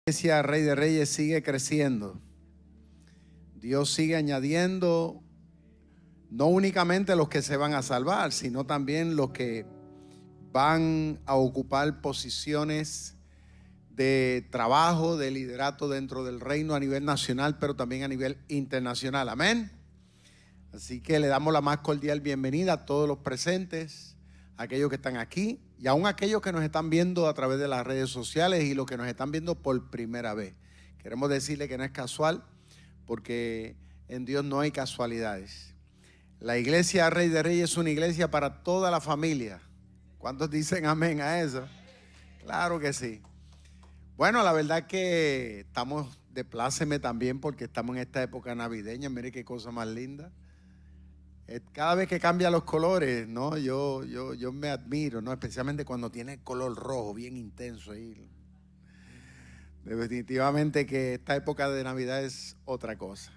Iglesia Rey de Reyes sigue creciendo. Dios sigue añadiendo no únicamente los que se van a salvar, sino también los que van a ocupar posiciones de trabajo, de liderato dentro del reino a nivel nacional, pero también a nivel internacional. Amén. Así que le damos la más cordial bienvenida a todos los presentes, a aquellos que están aquí y aún a aquellos que nos están viendo a través de las redes sociales y los que nos están viendo por primera vez. Queremos decirle que no es casual, porque en Dios no hay casualidades. La iglesia Rey de Reyes es una iglesia para toda la familia. ¿Cuántos dicen amén a eso? Claro que sí. Bueno, la verdad que estamos de pláceme también porque estamos en esta época navideña. Mire qué cosa más linda. Cada vez que cambia los colores, ¿no? Yo me admiro, ¿no? Especialmente cuando tiene el color rojo bien intenso ahí. Definitivamente que esta época de Navidad es otra cosa.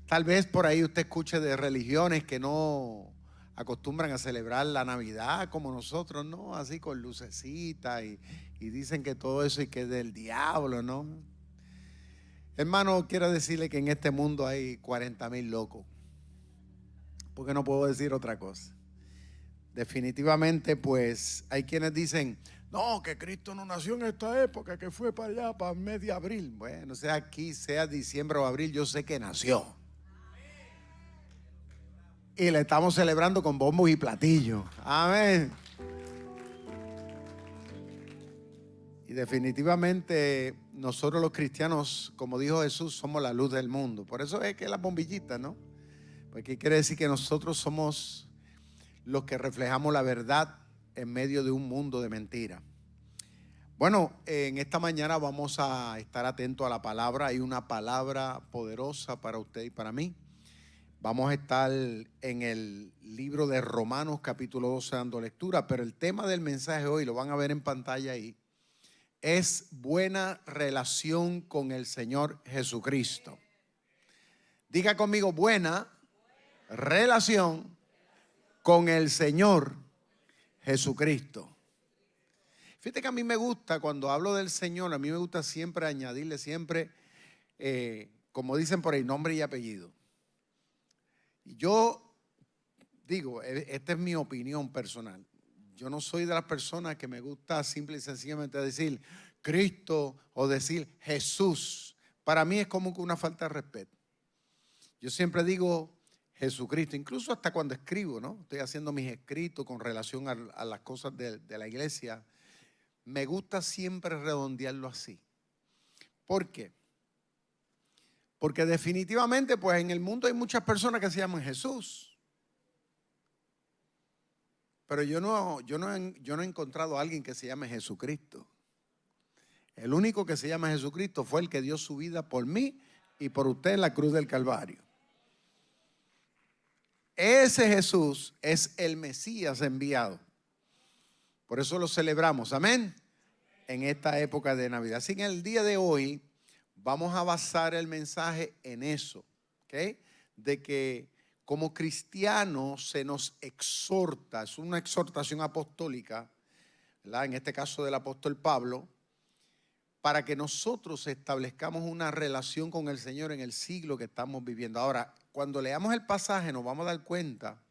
Tal vez por ahí usted escuche de religiones que no acostumbran a celebrar la Navidad como nosotros, ¿no? Así con lucecitas y dicen que todo eso y que es del diablo, ¿no? Hermano, quiero decirle que en este mundo hay 40,000 locos, porque no puedo decir otra cosa. Definitivamente, pues hay quienes dicen, no, que Cristo no nació en esta época, que fue para allá, para el mes de abril. Bueno, sea aquí, sea diciembre o abril, yo sé que nació. Y le estamos celebrando con bombos y platillos. Amén. Y definitivamente nosotros los cristianos, como dijo Jesús, somos la luz del mundo. Por eso es que las bombillitas, ¿no? Porque quiere decir que nosotros somos los que reflejamos la verdad en medio de un mundo de mentiras. Bueno, en esta mañana vamos a estar atentos a la palabra. Hay una palabra poderosa para usted y para mí. Vamos a estar en el libro de Romanos capítulo 12 dando lectura, pero el tema del mensaje hoy, lo van a ver en pantalla ahí, es buena relación con el Señor Jesucristo. Diga conmigo, buena relación con el Señor Jesucristo. Fíjate que a mí me gusta, cuando hablo del Señor, a mí me gusta siempre añadirle siempre, como dicen por ahí, nombre y apellido. Y yo digo, esta es mi opinión personal. Yo no soy de las personas que me gusta simple y sencillamente decir Cristo o decir Jesús. Para mí es como que una falta de respeto. Yo siempre digo Jesucristo, incluso hasta cuando escribo, ¿no? Estoy haciendo mis escritos con relación a las cosas de la iglesia. Me gusta siempre redondearlo así. ¿Por qué? Porque definitivamente, pues en el mundo hay muchas personas que se llaman Jesús. Pero yo no he encontrado a alguien que se llame Jesucristo. El único que se llama Jesucristo fue el que dio su vida por mí y por usted en la cruz del Calvario. Ese Jesús es el Mesías enviado. Por eso lo celebramos, amén, en esta época de Navidad. Así que en el día de hoy vamos a basar el mensaje en eso, ¿ok? De que como cristianos se nos exhorta, es una exhortación apostólica, ¿verdad? En este caso del apóstol Pablo, para que nosotros establezcamos una relación con el Señor en el siglo que estamos viviendo. Ahora, cuando leamos el pasaje nos vamos a dar cuenta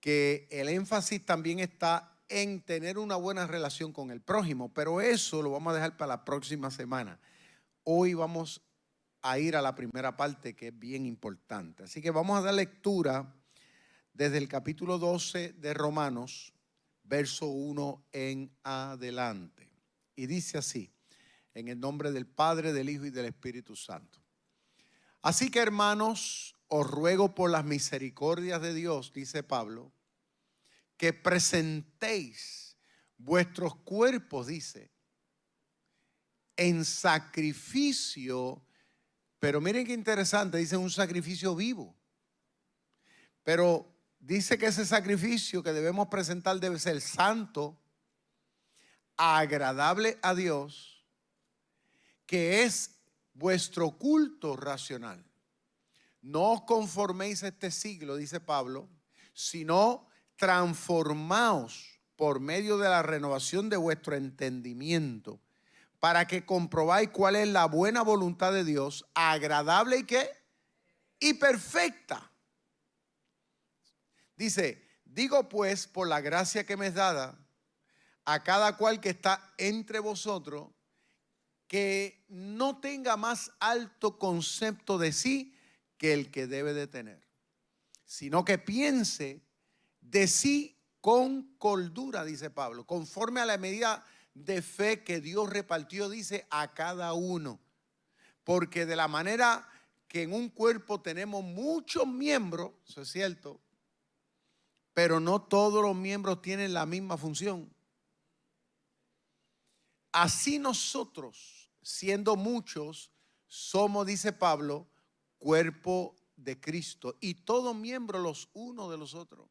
que el énfasis también está en tener una buena relación con el prójimo, pero eso lo vamos a dejar para la próxima semana. Hoy vamos a ir a la primera parte, que es bien importante. Así que vamos a dar lectura desde el capítulo 12 de Romanos, verso 1 en adelante. Y dice así, en el nombre del Padre, del Hijo y del Espíritu Santo. Así que, hermanos, os ruego por las misericordias de Dios, dice Pablo, que presentéis vuestros cuerpos, dice, en sacrificio. Pero miren qué interesante, dice un sacrificio vivo. Pero dice que ese sacrificio que debemos presentar debe ser santo, agradable a Dios, que es vuestro culto racional. No os conforméis a este siglo, dice Pablo, sino transformaos por medio de la renovación de vuestro entendimiento, para que comprobáis cuál es la buena voluntad de Dios, agradable y ¿qué? Y perfecta. Dice, digo pues, por la gracia que me es dada, a cada cual que está entre vosotros, que no tenga más alto concepto de sí que el que debe de tener, sino que piense de sí con cordura, dice Pablo, conforme a la medida de fe que Dios repartió, dice, a cada uno. Porque de la manera que en un cuerpo tenemos muchos miembros, eso es cierto, pero no todos los miembros tienen la misma función. Así nosotros, siendo muchos, somos, dice Pablo, cuerpo de Cristo y todos miembros los unos de los otros.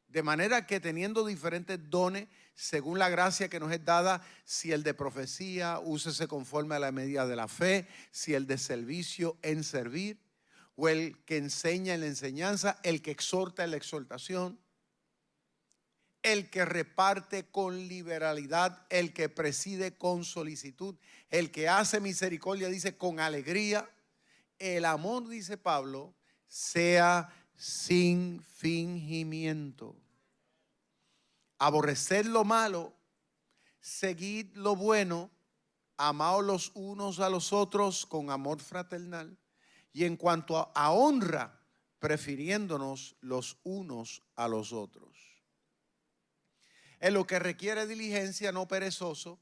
De manera que teniendo diferentes dones, según la gracia que nos es dada, si el de profecía, úsese conforme a la medida de la fe, si el de servicio, en servir, o el que enseña en la enseñanza, el que exhorta en la exhortación, el que reparte con liberalidad, el que preside con solicitud, el que hace misericordia, dice, con alegría. El amor, dice Pablo, sea sin fingimiento. Aborreced lo malo, seguid lo bueno, amaos los unos a los otros con amor fraternal, y en cuanto a honra, prefiriéndonos los unos a los otros. En lo que requiere diligencia, no perezoso,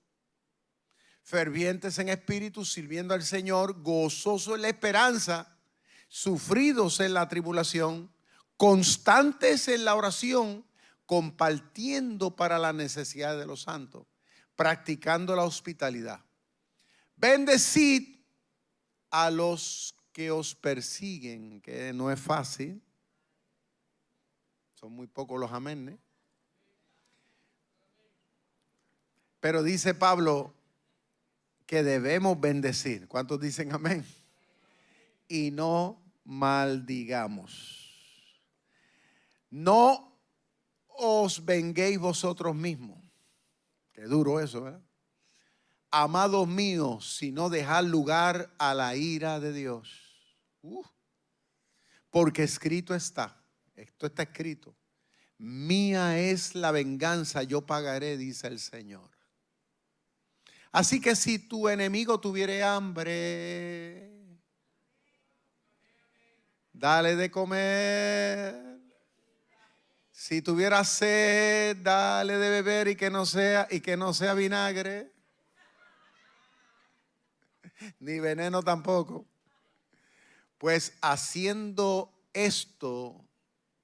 fervientes en espíritu, sirviendo al Señor, gozoso en la esperanza, sufridos en la tribulación, constantes en la oración, compartiendo para la necesidad de los santos, practicando la hospitalidad. Bendecid a los que os persiguen, que no es fácil, son muy pocos los amenes. Pero dice Pablo que debemos bendecir. ¿Cuántos dicen amén? Y no maldigamos. No os venguéis vosotros mismos. Qué duro eso, ¿verdad? Amados míos, sino dejad lugar a la ira de Dios. Porque escrito está, esto está escrito, mía es la venganza, yo pagaré, dice el Señor. Así que si tu enemigo tuviere hambre, dale de comer. Si tuviera sed, dale de beber y que no sea vinagre, ni veneno tampoco. Pues haciendo esto,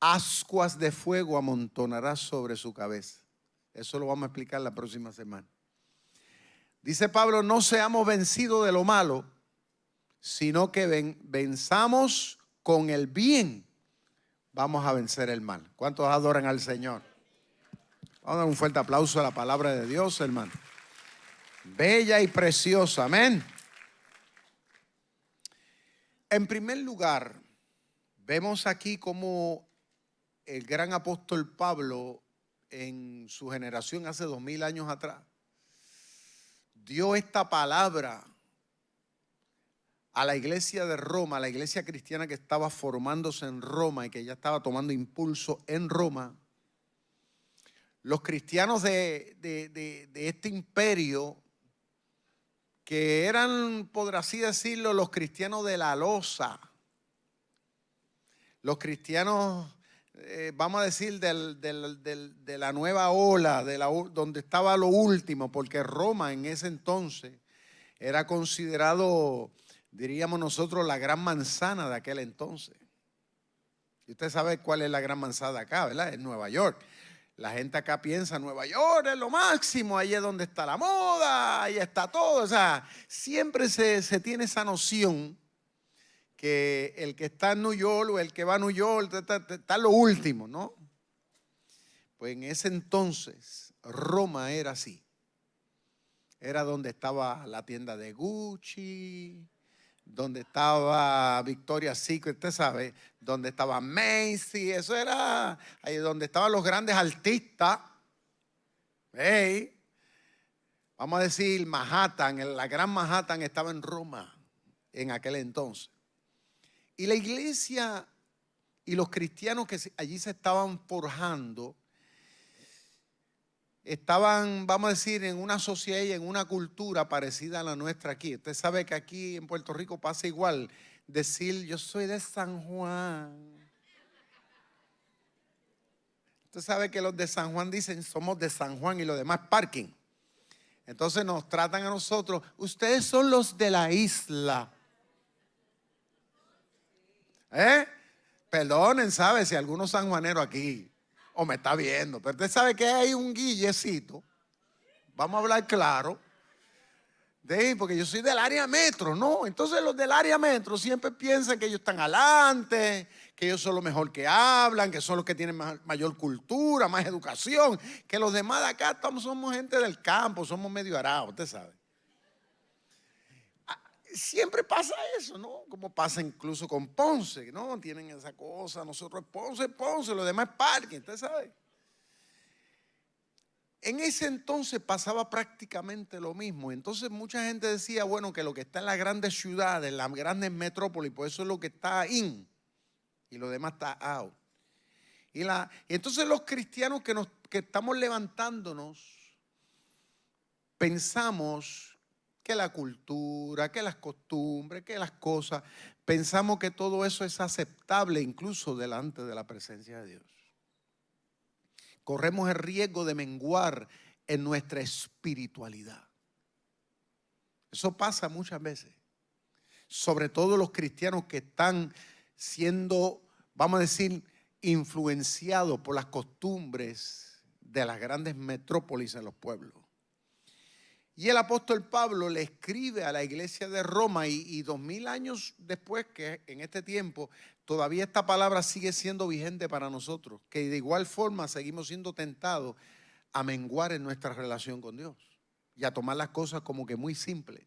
ascuas de fuego amontonará sobre su cabeza. Eso lo vamos a explicar la próxima semana. Dice Pablo, no seamos vencidos de lo malo, sino que venzamos con el bien. Vamos a vencer el mal. ¿Cuántos adoran al Señor? Vamos a dar un fuerte aplauso a la palabra de Dios, hermano. Bella y preciosa, amén. En primer lugar, vemos aquí cómo el gran apóstol Pablo, en su generación hace 2000 años atrás, dio esta palabra a la iglesia de Roma, a la iglesia cristiana que estaba formándose en Roma y que ya estaba tomando impulso en Roma. Los cristianos de este imperio, que eran, por así decirlo, los cristianos de la loza, los cristianos, vamos a decir, de la nueva ola, donde estaba lo último, porque Roma en ese entonces era considerado, diríamos nosotros, la gran manzana de aquel entonces. Y usted sabe cuál es la gran manzana acá, ¿verdad? Es Nueva York. La gente acá piensa, Nueva York es lo máximo, ahí es donde está la moda, ahí está todo. O sea, siempre se tiene esa noción que el que está en New York o el que va a New York está lo último, ¿no? Pues en ese entonces Roma era así. Era donde estaba la tienda de Gucci, donde estaba Victoria's Secret, usted sabe, donde estaba Macy, eso era ahí donde estaban los grandes artistas. Hey, vamos a decir, Manhattan, la gran Manhattan estaba en Roma en aquel entonces. Y la iglesia y los cristianos que allí se estaban forjando, estaban, vamos a decir, en una sociedad y en una cultura parecida a la nuestra aquí. Usted sabe que aquí en Puerto Rico pasa igual. Decir, yo soy de San Juan. Usted sabe que los de San Juan dicen, somos de San Juan y los demás parking. Entonces nos tratan a nosotros, ustedes son los de la isla. Perdonen, ¿sabe? Si alguno sanjuanero aquí o me está viendo, pero usted sabe que hay un guillecito. Vamos a hablar claro. Porque yo soy del área metro, ¿no? Entonces los del área metro siempre piensan que ellos están adelante, que ellos son los mejor que hablan, que son los que tienen mayor cultura, más educación, que los demás de acá somos gente del campo, somos medio arados, usted sabe. Siempre pasa eso, ¿no? Como pasa incluso con Ponce, ¿no? Tienen esa cosa, nosotros Ponce, los demás parking, usted sabe. En ese entonces pasaba prácticamente lo mismo. Entonces mucha gente decía, bueno, que lo que está en las grandes ciudades, en las grandes metrópolis, pues eso es lo que está in y lo demás está out. Y entonces los cristianos que estamos levantándonos, pensamos que la cultura, que las costumbres, que las cosas, pensamos que todo eso es aceptable incluso delante de la presencia de Dios. Corremos el riesgo de menguar en nuestra espiritualidad. Eso pasa muchas veces. Sobre todo los cristianos que están siendo, vamos a decir, influenciados por las costumbres de las grandes metrópolis en los pueblos. Y el apóstol Pablo le escribe a la iglesia de Roma y 2000 años después, que en este tiempo, todavía esta palabra sigue siendo vigente para nosotros, que de igual forma seguimos siendo tentados a menguar en nuestra relación con Dios y a tomar las cosas como que muy simples.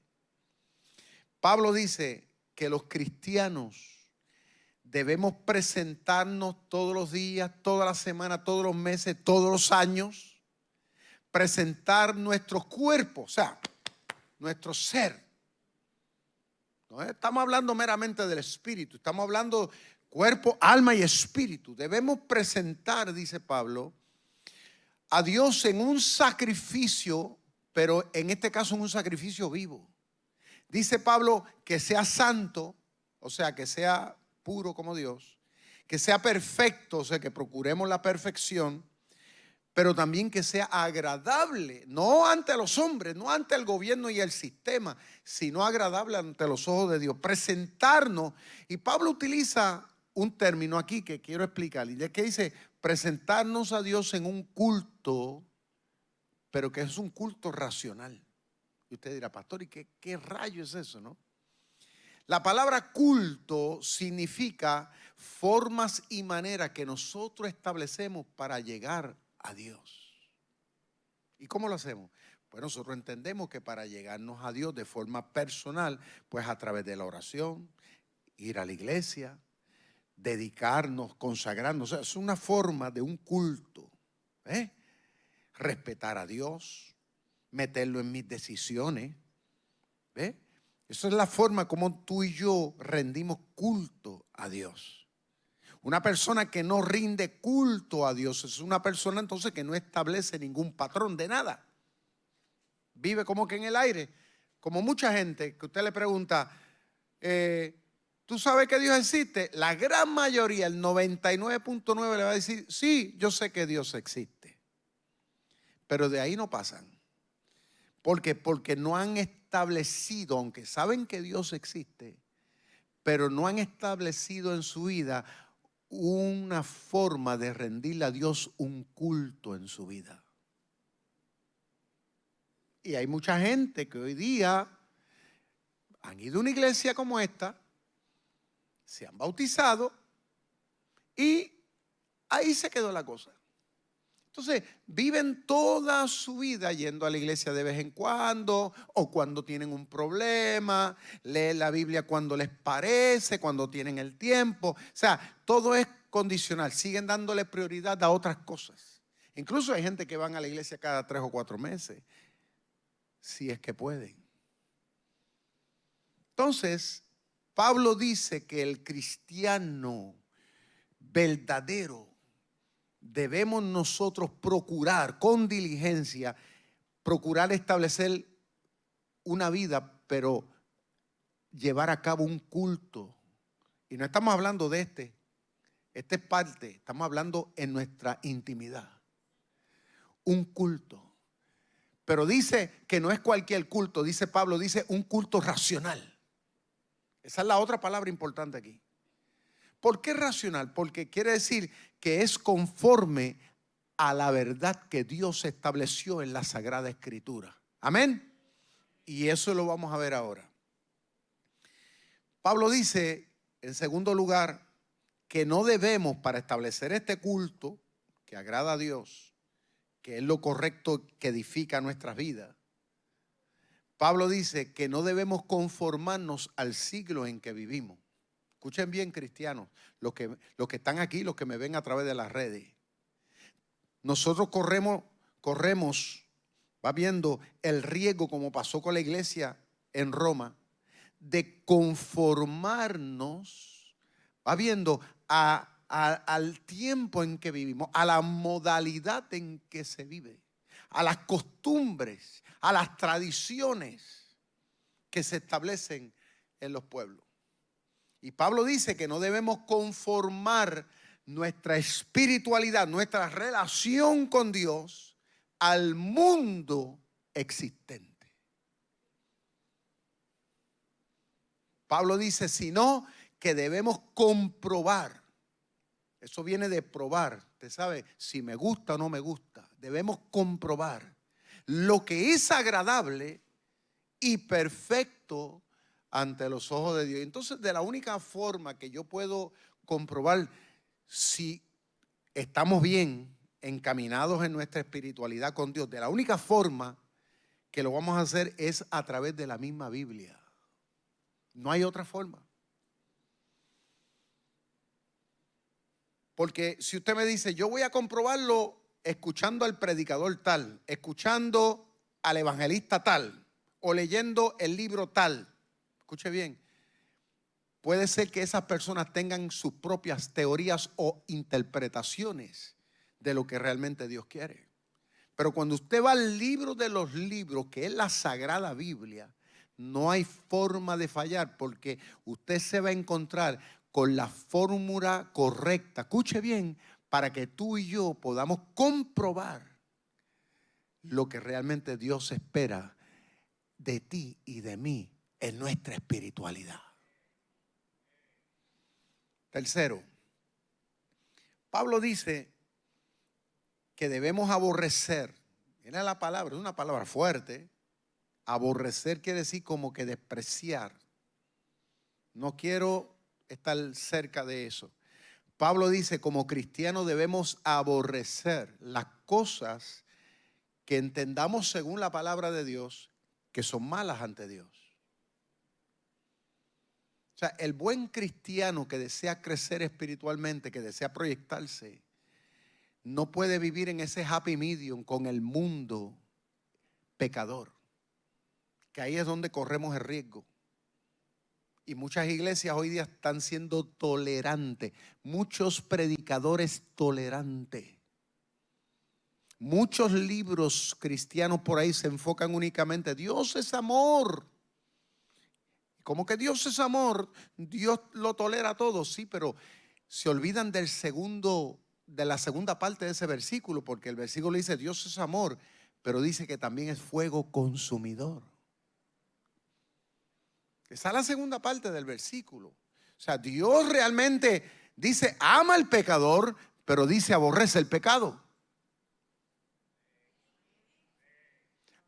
Pablo dice que los cristianos debemos presentarnos todos los días, toda la semana, todos los meses, todos los años, presentar nuestros cuerpos, o sea, nuestro ser. No estamos hablando meramente del espíritu, estamos hablando cuerpo, alma y espíritu. Debemos presentar, dice Pablo, a Dios en un sacrificio, pero en este caso en un sacrificio vivo. Dice Pablo que sea santo, o sea, que sea puro como Dios, que sea perfecto, o sea, que procuremos la perfección, pero también que sea agradable, no ante los hombres, no ante el gobierno y el sistema, sino agradable ante los ojos de Dios. Presentarnos, y Pablo utiliza un término aquí que quiero explicar, y es que dice presentarnos a Dios en un culto, pero que es un culto racional. Y usted dirá, pastor, ¿y qué rayo es eso, no? La palabra culto significa formas y maneras que nosotros establecemos para llegar a Dios. ¿Y cómo lo hacemos? Pues nosotros entendemos que para llegarnos a Dios de forma personal, pues a través de la oración, ir a la iglesia, dedicarnos, consagrarnos, o sea, es una forma de un culto. Respetar a Dios, meterlo en mis decisiones. Esa es la forma como tú y yo rendimos culto a Dios. Una persona que no rinde culto a Dios es una persona entonces que no establece ningún patrón de nada. Vive como que en el aire. Como mucha gente que usted le pregunta, ¿tú sabes que Dios existe? La gran mayoría, el 99.9 le va a decir, sí, yo sé que Dios existe. Pero de ahí no pasan. ¿Por qué? Porque no han establecido, aunque saben que Dios existe, pero no han establecido en su vida una forma de rendirle a Dios un culto en su vida. Y hay mucha gente que hoy día han ido a una iglesia como esta, se han bautizado y ahí se quedó la cosa. Entonces viven toda su vida yendo a la iglesia de vez en cuando o cuando tienen un problema, leen la Biblia cuando les parece, cuando tienen el tiempo. O sea, todo es condicional, siguen dándole prioridad a otras cosas. Incluso hay gente que van a la iglesia cada 3 o 4 meses. si es que pueden. Entonces, Pablo dice que el cristiano verdadero debemos nosotros procurar con diligencia, procurar establecer una vida, pero llevar a cabo un culto. Y no estamos hablando de este es parte, estamos hablando en nuestra intimidad. Un culto. Pero dice que no es cualquier culto, dice Pablo, dice un culto racional. Esa es la otra palabra importante aquí. ¿Por qué racional? Porque quiere decir que es conforme a la verdad que Dios estableció en la Sagrada Escritura. Amén. Y eso lo vamos a ver ahora. Pablo dice, en segundo lugar, que no debemos, para establecer este culto que agrada a Dios, que es lo correcto que edifica nuestras vidas, Pablo dice que no debemos conformarnos al siglo en que vivimos. Escuchen bien, cristianos, los que están aquí, los que me ven a través de las redes. Nosotros corremos, va viendo el riesgo, como pasó con la iglesia en Roma, de conformarnos, va viendo al tiempo en que vivimos, a la modalidad en que se vive, a las costumbres, a las tradiciones que se establecen en los pueblos. Y Pablo dice que no debemos conformar nuestra espiritualidad, nuestra relación con Dios al mundo existente. Pablo dice, sino que debemos comprobar. Eso viene de probar. Usted sabe, si me gusta o no me gusta. Debemos comprobar lo que es agradable y perfecto ante los ojos de Dios. Entonces, de la única forma que yo puedo comprobar si estamos bien encaminados en nuestra espiritualidad con Dios, de la única forma que lo vamos a hacer es a través de la misma Biblia. No hay otra forma. Porque si usted me dice, yo voy a comprobarlo escuchando al predicador tal, escuchando al evangelista tal, o leyendo el libro tal, escuche bien, puede ser que esas personas tengan sus propias teorías o interpretaciones de lo que realmente Dios quiere. Pero cuando usted va al libro de los libros, que es la Sagrada Biblia, no hay forma de fallar, porque usted se va a encontrar con la fórmula correcta, escuche bien, para que tú y yo podamos comprobar lo que realmente Dios espera de ti y de mí en nuestra espiritualidad. Tercero, Pablo dice que debemos aborrecer. Mira la palabra, es una palabra fuerte. Aborrecer quiere decir como que despreciar. No quiero estar cerca de eso. Pablo dice, como cristianos debemos aborrecer las cosas que entendamos según la palabra de Dios que son malas ante Dios. O sea, el buen cristiano que desea crecer espiritualmente, que desea proyectarse, no puede vivir en ese happy medium con el mundo pecador, que ahí es donde corremos el riesgo. Y muchas iglesias hoy día están siendo tolerantes, muchos predicadores tolerantes. Muchos libros cristianos por ahí se enfocan únicamente, Dios es amor. Como que Dios es amor, Dios lo tolera todo, sí, pero se olvidan de la segunda parte de ese versículo, porque el versículo dice Dios es amor, pero dice que también es fuego consumidor. Esa es la segunda parte del versículo. O sea, Dios realmente dice ama al pecador, pero dice aborrece el pecado.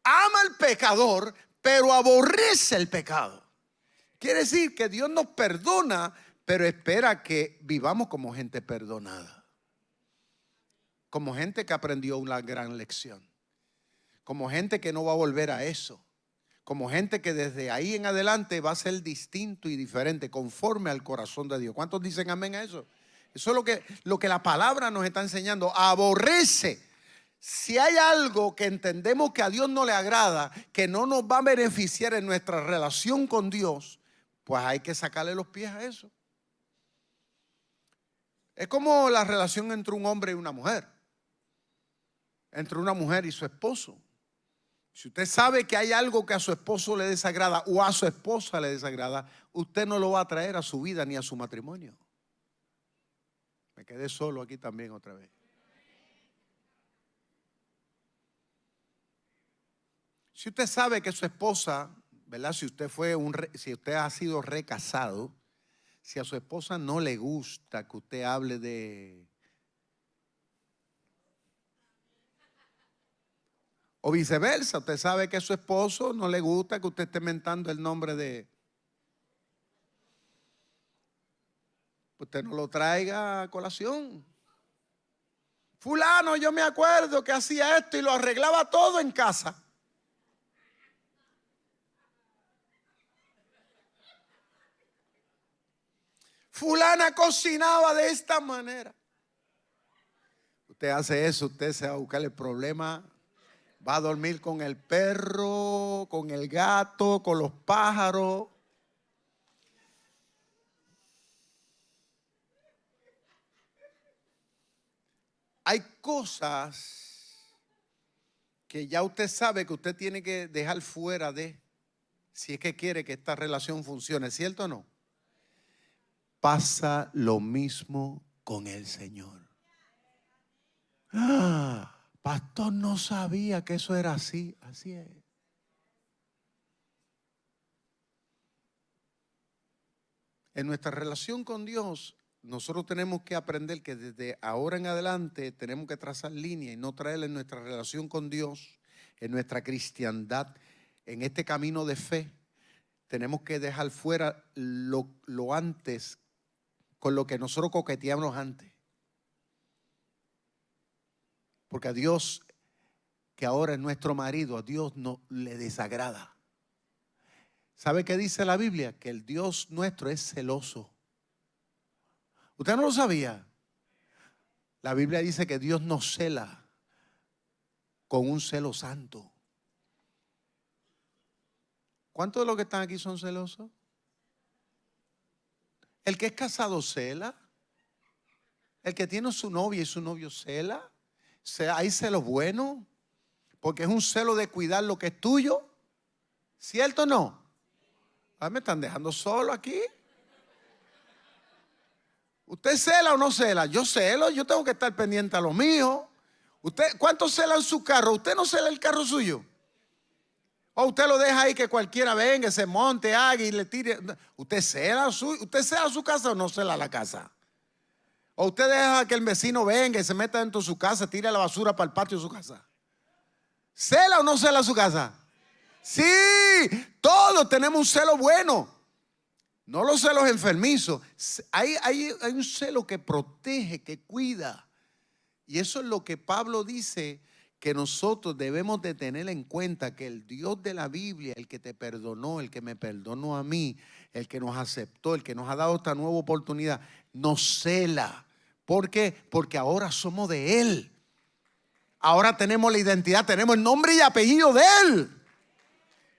Ama al pecador, pero aborrece el pecado. Quiere decir que Dios nos perdona, pero espera que vivamos como gente perdonada. Como gente que aprendió una gran lección. Como gente que no va a volver a eso. Como gente que desde ahí en adelante va a ser distinto y diferente, conforme al corazón de Dios. ¿Cuántos dicen amén a eso? Eso es lo que la palabra nos está enseñando. Aborrece. Si hay algo que entendemos que a Dios no le agrada, que no nos va a beneficiar en nuestra relación con Dios, pues hay que sacarle los pies a eso. Es como la relación entre un hombre y una mujer, entre una mujer y su esposo. Si usted sabe que hay algo que a su esposo le desagrada o a su esposa le desagrada, usted no lo va a traer a su vida ni a su matrimonio. Me quedé solo aquí también otra vez. Si usted sabe que su esposa, ¿verdad? Si usted ha sido recasado, si a su esposa no le gusta que usted hable de, o viceversa, usted sabe que a su esposo no le gusta que usted esté mentando el nombre de, usted no lo traiga a colación. Fulano, yo me acuerdo que hacía esto y lo arreglaba todo en casa. Fulana cocinaba de esta manera. Usted hace eso, usted se va a buscar el problema. Va a dormir con el perro, con el gato, con los pájaros. Hay cosas que ya usted sabe que usted tiene que dejar fuera de, si es que quiere que esta relación funcione, ¿cierto o no? Pasa lo mismo con el Señor. Pastor, no sabía que eso era así. Así es. En nuestra relación con Dios, nosotros tenemos que aprender que desde ahora en adelante tenemos que trazar línea y no traerle en nuestra relación con Dios, en nuestra cristiandad, en este camino de fe. Tenemos que dejar fuera lo antes, con lo que nosotros coqueteamos antes. Porque a Dios, que ahora es nuestro marido, a Dios no le desagrada. ¿Sabe qué dice la Biblia? Que el Dios nuestro es celoso. ¿Usted no lo sabía? La Biblia dice que Dios nos cela con un celo santo. ¿Cuántos de los que están aquí son celosos? El que es casado cela. El que tiene su novia y su novio cela. Hay celos buenos, porque es un celo de cuidar lo que es tuyo. ¿Cierto o no? Me están dejando solo aquí. ¿Usted cela o no cela? Yo celo, yo tengo que estar pendiente a lo mío. ¿Cuánto cela en su carro? ¿Usted no cela el carro suyo? ¿O usted lo deja ahí que cualquiera venga, se monte, haga y le tire? ¿Usted cela su casa o no cela la casa? ¿O usted deja que el vecino venga y se meta dentro de su casa, tire la basura para el patio de su casa? ¿Cela o no cela su casa? Sí, todos tenemos un celo bueno. No los celos enfermizos. Hay un celo que protege, que cuida. Y eso es lo que Pablo dice, que nosotros debemos de tener en cuenta, que el Dios de la Biblia, el que te perdonó, el que me perdonó a mí, el que nos aceptó, el que nos ha dado esta nueva oportunidad, nos cela. ¿Por qué? Porque ahora somos de Él. Ahora tenemos la identidad, tenemos el nombre y apellido de Él.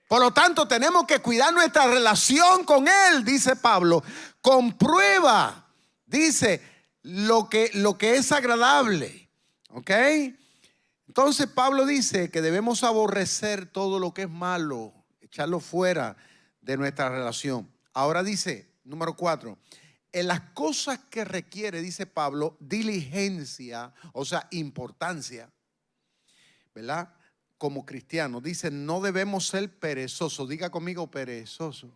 Por lo tanto, tenemos que cuidar nuestra relación con Él, dice Pablo. Comprueba, dice, lo que es agradable. ¿Ok? Entonces Pablo dice que debemos aborrecer todo lo que es malo, echarlo fuera de nuestra relación. Ahora dice, número 4, en las cosas que requiere, dice Pablo, diligencia, o sea, importancia, ¿verdad? Como cristianos, dice, no debemos ser perezosos. Diga conmigo, perezoso.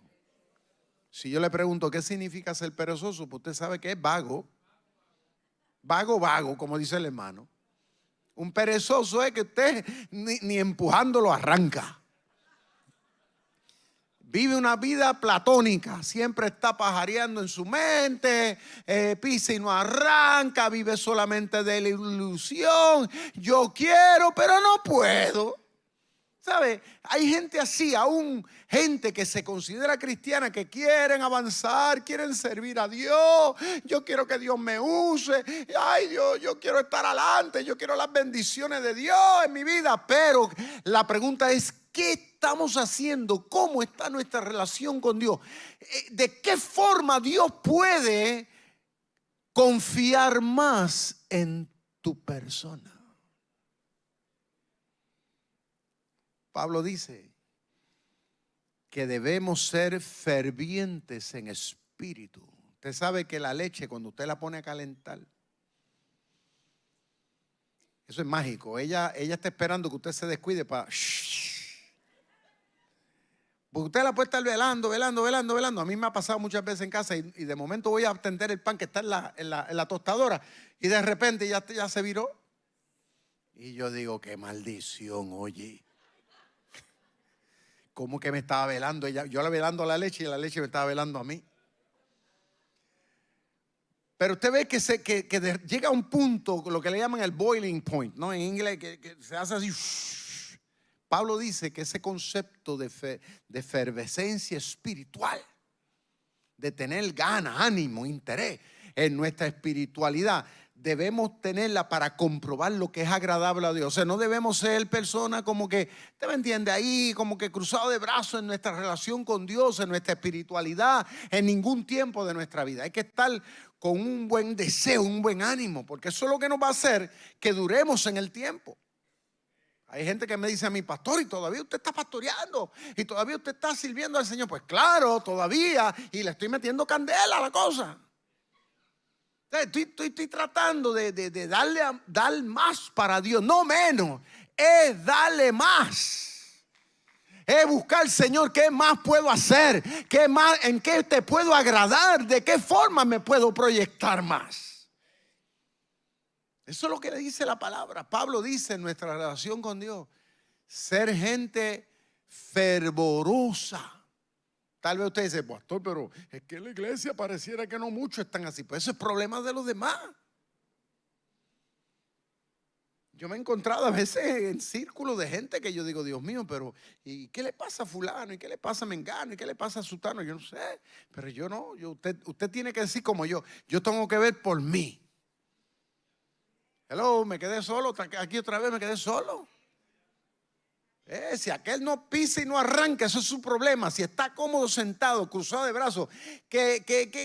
Si yo le pregunto qué significa ser perezoso, pues usted sabe que es vago. Vago, como dice el hermano. Un perezoso es que usted ni empujándolo arranca. Vive una vida platónica, siempre está pajareando en su mente, pisa y no arranca, vive solamente de la ilusión. Yo quiero, pero no puedo. ¿Sabe? Hay gente así, aún gente que se considera cristiana, que quieren avanzar, quieren servir a Dios. Yo quiero que Dios me use. Ay, Dios, yo quiero estar adelante. Yo quiero las bendiciones de Dios en mi vida. Pero la pregunta es, ¿qué estamos haciendo? ¿Cómo está nuestra relación con Dios? ¿De qué forma Dios puede confiar más en tu persona? Pablo dice que debemos ser fervientes en espíritu. Usted sabe que la leche, cuando usted la pone a calentar, eso es mágico. Ella está esperando que usted se descuide para... Porque usted la puede estar velando. A mí me ha pasado muchas veces en casa y de momento voy a tender el pan que está en la tostadora y de repente ya se viró. Y yo digo, qué maldición, oye. ¿Cómo que me estaba velando ella? Yo la velando la leche y la leche me estaba velando a mí. Pero usted ve que llega a un punto, lo que le llaman el boiling point, ¿no? En inglés, que se hace así. Pablo dice que ese concepto de efervescencia espiritual, de tener ganas, ánimo, interés en nuestra espiritualidad, debemos tenerla para comprobar lo que es agradable a Dios. O sea, no debemos ser personas como que, ¿usted me entiende? Ahí como que cruzado de brazos en nuestra relación con Dios, en nuestra espiritualidad, en ningún tiempo de nuestra vida. Hay que estar con un buen deseo, un buen ánimo, porque eso es lo que nos va a hacer que duremos en el tiempo. Hay gente que me dice a mi pastor, y todavía usted está pastoreando, y todavía usted está sirviendo al Señor. Pues claro, todavía, y le estoy metiendo candela a la cosa. Estoy tratando de dar más para Dios, no menos, es darle más. Es buscar, Señor, ¿qué más puedo hacer? ¿Qué más, en qué te puedo agradar? ¿De qué forma me puedo proyectar más? Eso es lo que le dice la palabra. Pablo dice en nuestra relación con Dios, ser gente fervorosa. Tal vez usted dice, pastor, pero es que en la iglesia pareciera que no muchos están así. Pues eso es problema de los demás. Yo me he encontrado a veces en círculos de gente que yo digo, Dios mío, pero ¿y qué le pasa a fulano? ¿Y qué le pasa a mengano? ¿Y qué le pasa a sutano? Yo no sé, pero yo no. Usted tiene que decir como yo tengo que ver por mí. Hello, me quedé solo, aquí otra vez me quedé solo. Si aquel no pisa y no arranca, eso es su problema. Si está cómodo sentado, cruzado de brazos, que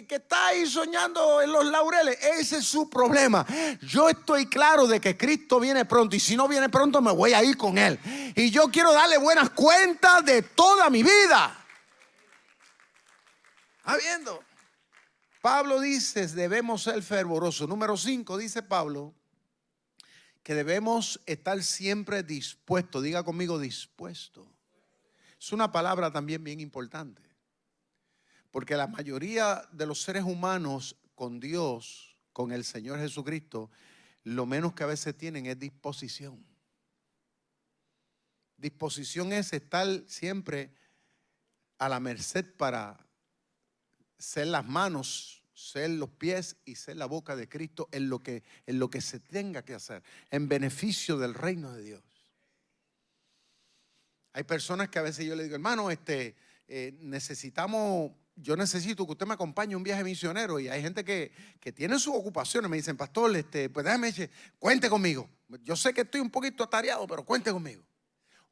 está ahí soñando en los laureles, ese es su problema. Yo estoy claro de que Cristo viene pronto, y si no viene pronto me voy a ir con Él. Y yo quiero darle buenas cuentas de toda mi vida. Habiendo, Pablo dice, debemos ser fervorosos. Número 5, dice Pablo, que debemos estar siempre dispuestos. Diga conmigo, dispuesto. Es una palabra también bien importante, porque la mayoría de los seres humanos con Dios, con el Señor Jesucristo, lo menos que a veces tienen es disposición. Disposición es estar siempre a la merced para ser las manos, ser los pies y ser la boca de Cristo en lo que se tenga que hacer, en beneficio del reino de Dios. Hay personas que a veces yo le digo, hermano, yo necesito que usted me acompañe a un viaje misionero, y hay gente que tiene sus ocupaciones. Me dicen, pastor, pues déjame, cuente conmigo. Yo sé que estoy un poquito atareado, pero cuente conmigo.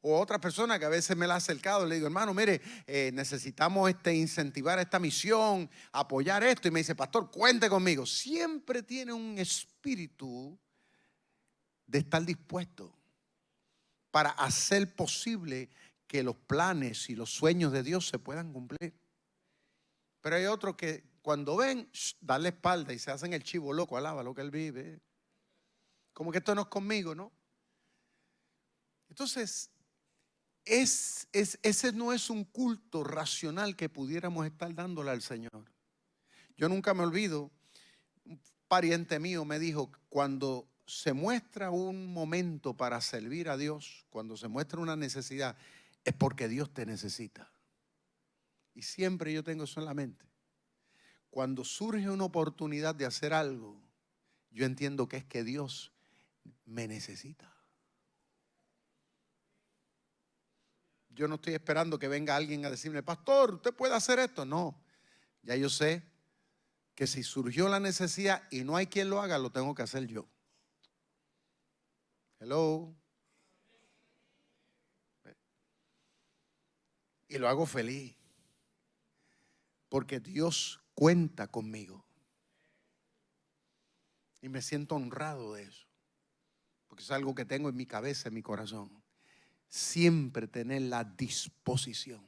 O otra persona que a veces me la ha acercado, le digo, hermano, mire, necesitamos incentivar esta misión, apoyar esto. Y me dice, pastor, cuente conmigo. Siempre tiene un espíritu de estar dispuesto para hacer posible que los planes y los sueños de Dios se puedan cumplir. Pero hay otros que cuando ven, dan la espalda y se hacen el chivo loco, alaba lo que él vive. Como que esto no es conmigo, ¿no? Entonces, ese no es un culto racional que pudiéramos estar dándole al Señor. Yo nunca me olvido, un pariente mío me dijo, cuando se muestra un momento para servir a Dios, cuando se muestra una necesidad, es porque Dios te necesita. Y siempre yo tengo eso en la mente. Cuando surge una oportunidad de hacer algo, yo entiendo que es que Dios me necesita. Yo no estoy esperando que venga alguien a decirme, pastor, ¿usted puede hacer esto? No, ya yo sé que si surgió la necesidad y no hay quien lo haga, lo tengo que hacer yo. Hello. Y lo hago feliz, porque Dios cuenta conmigo. Y me siento honrado de eso, porque es algo que tengo en mi cabeza, en mi corazón. Siempre tener la disposición.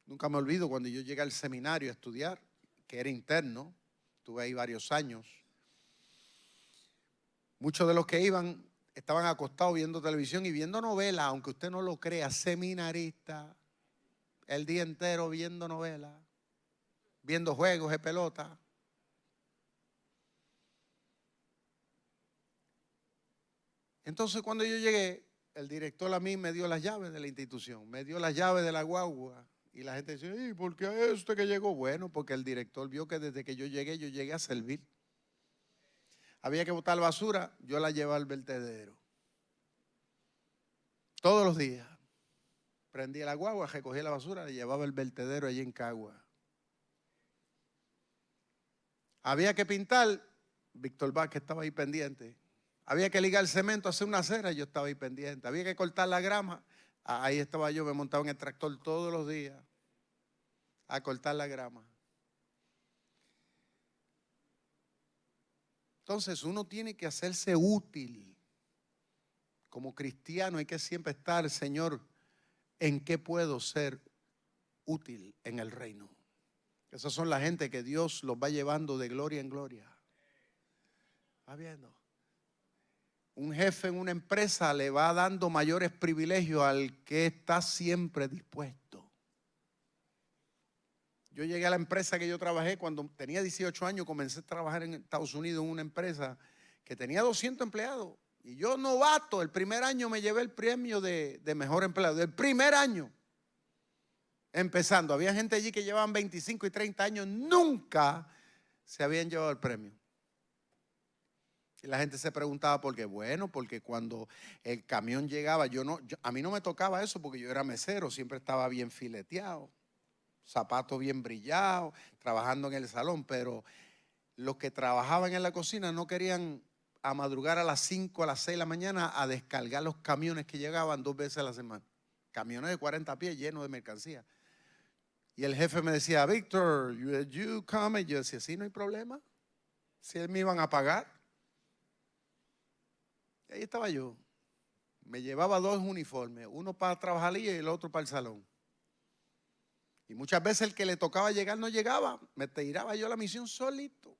Nunca me olvido cuando yo llegué al seminario a estudiar, que era interno, estuve ahí varios años. Muchos de los que iban estaban acostados viendo televisión y viendo novelas, aunque usted no lo crea, seminaristas, el día entero viendo novelas, viendo juegos de pelota. Entonces cuando yo llegué, el director a mí me dio las llaves de la institución, me dio las llaves de la guagua. Y la gente dice, ¿y por qué es usted que llegó? Bueno, porque el director vio que desde que yo llegué a servir. Había que botar basura, yo la llevaba al vertedero. Todos los días. Prendía la guagua, recogía la basura, la llevaba al vertedero allí en Cagua. Había que pintar, Víctor Vázquez estaba ahí pendiente. Había que ligar cemento, hacer una acera, yo estaba ahí pendiente. Había que cortar la grama, ahí estaba yo, me montaba en el tractor todos los días a cortar la grama. Entonces uno tiene que hacerse útil. Como cristiano hay que siempre estar, Señor, ¿en qué puedo ser útil en el reino? Esas son la gente que Dios los va llevando de gloria en gloria. ¿Va viendo? Un jefe en una empresa le va dando mayores privilegios al que está siempre dispuesto. Yo llegué a la empresa que yo trabajé cuando tenía 18 años, comencé a trabajar en Estados Unidos en una empresa que tenía 200 empleados. Y yo novato, el primer año me llevé el premio de mejor empleado. El primer año, empezando. Había gente allí que llevaban 25 y 30 años, nunca se habían llevado el premio. Y la gente se preguntaba por qué. Bueno, porque cuando el camión llegaba, a mí no me tocaba eso porque yo era mesero, siempre estaba bien fileteado, zapatos bien brillados, trabajando en el salón, pero los que trabajaban en la cocina no querían a madrugar a las 5, a las 6 de la mañana a descargar los camiones que llegaban 2 veces a la semana. Camiones de 40 pies llenos de mercancía. Y el jefe me decía, Víctor, you come. Y yo decía, sí, no hay problema. Si me iban a pagar. Y ahí estaba yo. Me llevaba 2 uniformes, uno para trabajar y el otro para el salón. Y muchas veces el que le tocaba llegar no llegaba. Me tiraba yo la misión solito.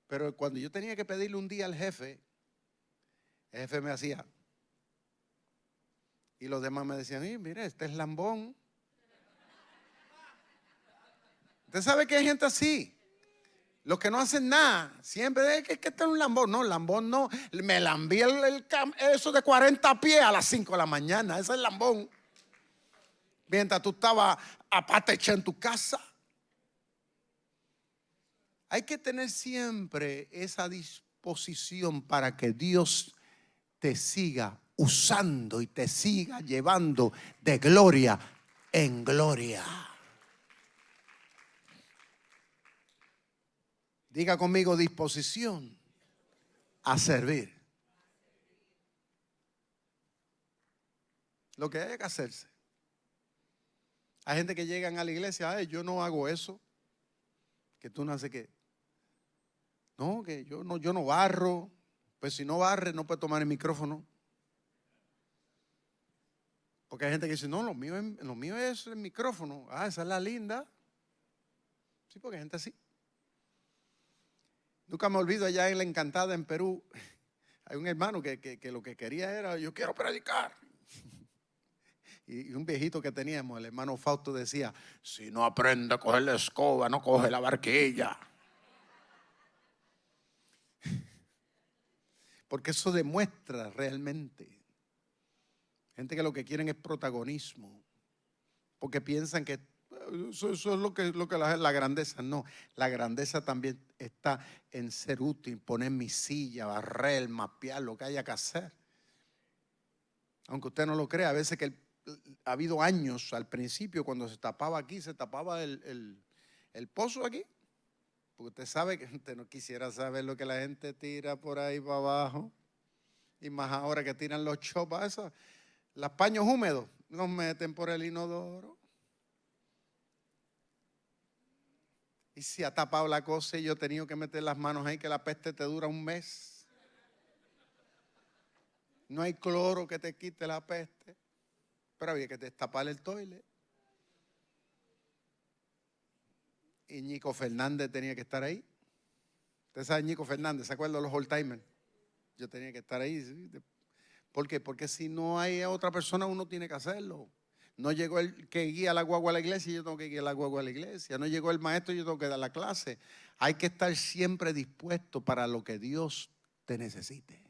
Pero cuando yo tenía que pedirle un día al jefe, el jefe me hacía. Y los demás me decían, mire, este es lambón. Usted sabe que hay gente así. Los que no hacen nada, siempre es que este es un lambón. No, lambón no. Me lambí eso de 40 pies a las 5 de la mañana. Ese es el lambón. Mientras tú estabas aparte hecha en tu casa. Hay que tener siempre esa disposición para que Dios te siga usando y te siga llevando de gloria en gloria. Diga conmigo, disposición a servir. Lo que haya que hacerse. Hay gente que llegan a la iglesia, ay, yo no hago eso. Que tú no haces qué. No, que yo no barro. Pues si no barre, no puede tomar el micrófono. Porque hay gente que dice, no, lo mío es el micrófono. Ah, esa es la linda. Sí, porque hay gente así. Nunca me olvido allá en La Encantada en Perú. Hay un hermano que lo que quería era, yo quiero predicar. Y un viejito que teníamos, el hermano Fausto, decía, si no aprende a coger la escoba, no coge la barquilla. Porque eso demuestra realmente. Gente que lo que quieren es protagonismo. Porque piensan que eso es lo que la grandeza. No, la grandeza también está en ser útil, poner mi silla, barrer, mapear, lo que haya que hacer. Aunque usted no lo crea, a veces que ha habido años al principio cuando se tapaba aquí, se tapaba el pozo aquí. Porque usted sabe que usted no quisiera saber lo que la gente tira por ahí para abajo. Y más ahora que tiran los chopas, los paños húmedos, los meten por el inodoro. Y se ha tapado la cosa y yo he tenido que meter las manos ahí, que la peste te dura un mes. No hay cloro que te quite la peste. Pero había que destapar el toilet. Y Ñico Fernández tenía que estar ahí. Usted sabe Ñico Fernández, ¿se acuerdan de los old timers? Yo tenía que estar ahí. ¿Sí? ¿Por qué? Porque si no hay otra persona, uno tiene que hacerlo. No llegó el que guía la guagua a la iglesia y yo tengo que guiar la guagua a la iglesia. No llegó el maestro y yo tengo que dar la clase. Hay que estar siempre dispuesto para lo que Dios te necesite.